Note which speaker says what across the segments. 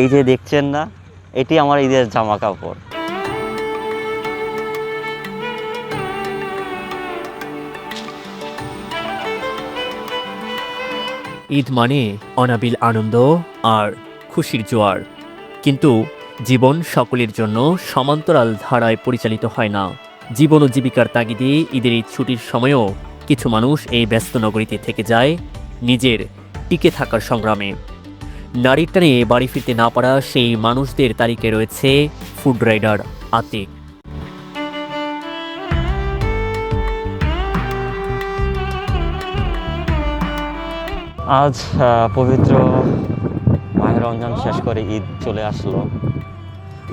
Speaker 1: এই যে দেখছেন না, এটি আমার ঈদের জামা কাপড়।
Speaker 2: ঈদ মানে অনাবিল আনন্দ আর খুশির জোয়ার। কিন্তু জীবন সকলের জন্য সমান্তরাল ধারায় পরিচালিত হয় না। জীবন ও জীবিকার তাগিদে ঈদের এই ছুটির সময়ও কিছু মানুষ এই ব্যস্ত নগরীতে থেকে যায় নিজের টিকে থাকার সংগ্রামে। নারীর টানে বাড়ি ফিরতে না পারা সেই মানুষদের তালিকায় রয়েছে ফুড রাইডার আতিক।
Speaker 1: আজ পবিত্র মাহে রমজান শেষ করে ঈদ চলে আসলো।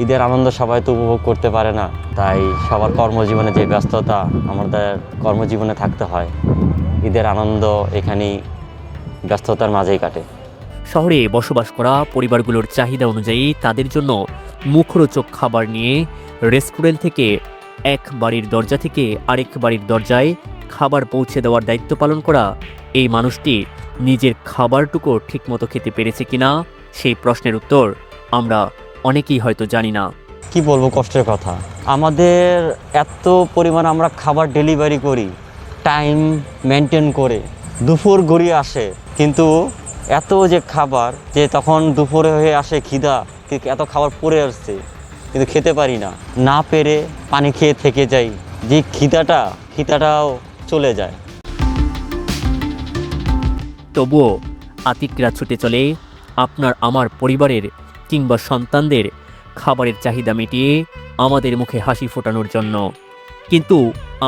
Speaker 1: ঈদের আনন্দ সবাই তো উপভোগ করতে পারে না, তাই সবার কর্মজীবনে যে ব্যস্ততা আমাদের কর্মজীবনে থাকতে হয়, ঈদের আনন্দ এখানেই ব্যস্ততার মাঝেই কাটে।
Speaker 2: শহরে বসবাস করা পরিবারগুলোর চাহিদা অনুযায়ী তাদের জন্য মুখরোচক খাবার নিয়ে রেস্টুরেন্ট থেকে এক বাড়ির দরজা থেকে আরেক বাড়ির দরজায় খাবার পৌঁছে দেওয়ার দায়িত্ব পালন করা এই মানুষটি নিজের খাবারটুকু ঠিকমতো খেতে পেরেছে কিনা সেই প্রশ্নের উত্তর আমরা অনেকেই হয়তো জানি না।
Speaker 1: কি বলবো, কষ্টের কথা। আমাদের এত পরিমাণ আমরা খাবার ডেলিভারি করি টাইম মেনটেন করে, দুপুর গড়িয়ে আসে, কিন্তু এত যে খাবার যে তখন দুপুরে হয়ে আসে খিদা, এত খাবার পড়ে আসছে কিন্তু খেতে পারি না, না পেরে পানি খেয়ে থেকে যাই, যে খিদাটাও চলে যায়।
Speaker 2: তবুও আতিকরা ছুটে চলে আপনার আমার পরিবারের কিংবা সন্তানদের খাবারের চাহিদা মিটিয়ে আমাদের মুখে হাসি ফোটানোর জন্য। কিন্তু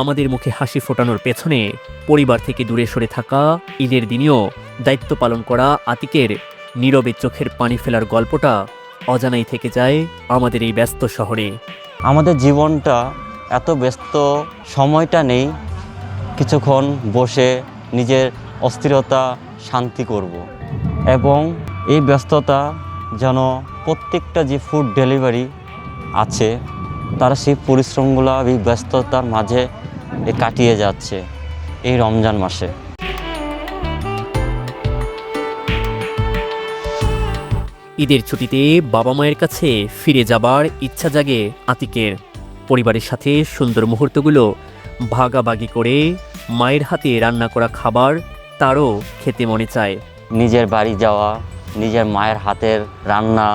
Speaker 2: আমাদের মুখে হাসি ফোটানোর পেছনে পরিবার থেকে দূরে সরে থাকা, ঈদের দিনেও দায়িত্ব পালন করা আতিকের নীরবে চোখের পানি ফেলার গল্পটা অজানাই থেকে যায় আমাদের এই ব্যস্ত শহরে।
Speaker 1: আমাদের জীবনটা এত ব্যস্ত, সময়টা নেই কিছুক্ষণ বসে নিজের অস্থিরতা শান্তি করব। এবং এই ব্যস্ততা যেন প্রত্যেকটা যে ফুড ডেলিভারি আছে তারা সেই পরিশ্রমগুলো এই ব্যস্ততার মাঝে কাটিয়ে যাচ্ছে এই রমজান মাসে।
Speaker 2: ঈদের ছুটিতে বাবা মায়ের কাছে ফিরে যাবার ইচ্ছা জাগে আতিকের। পরিবারের সাথে সুন্দর মুহূর্তগুলো ভাগাভাগি করে মায়ের হাতে রান্না করা খাবার তারও খেতে মনে চায়।
Speaker 1: নিজের বাড়ি যাওয়া, নিজের মায়ের হাতের রান্না,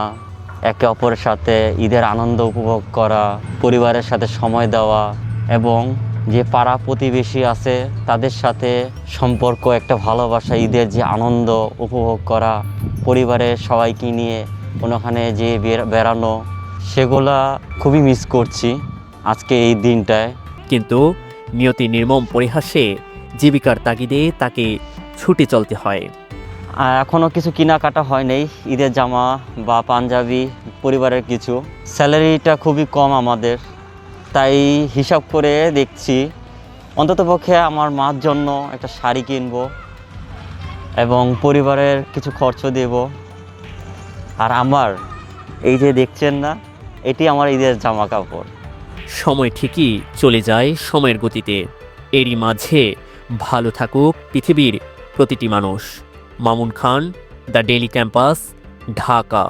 Speaker 1: একে অপরের সাথে ঈদের আনন্দ উপভোগ করা, পরিবারের সাথে সময় দেওয়া এবং যে পাড়া প্রতিবেশী আছে তাদের সাথে সম্পর্ক, একটা ভালোবাসা, ঈদের যে আনন্দ উপভোগ করা, পরিবারের সবাইকে নিয়ে কোনোখানে যে বেড়ানো, সেগুলা খুবই মিস করছি আজকে এই দিনটায়।
Speaker 2: কিন্তু নিয়তি নির্মম পরিহাসে জীবিকার তাগিদে তাকে ছুটে চলতে হয়।
Speaker 1: এখনও কিছু কেনাকাটা হয় নাই, ঈদের জামা বা পাঞ্জাবি, পরিবারের কিছু। স্যালারিটা খুবই কম আমাদের, তাই হিসাব করে দেখছি অন্ততপক্ষে আমার মার জন্য একটা শাড়ি কিনবো এবং পরিবারের কিছু খরচ দেব। আর আমার এই যে দেখছেন না, এটি আমার ঈদের জামা কাপড়।
Speaker 2: সময় ঠিকই চলে যায় সময়ের গতিতে। এরই মাঝে ভালো থাকুক পৃথিবীর প্রতিটি মানুষ। Mamun Khan, the daily campus, Dhaka.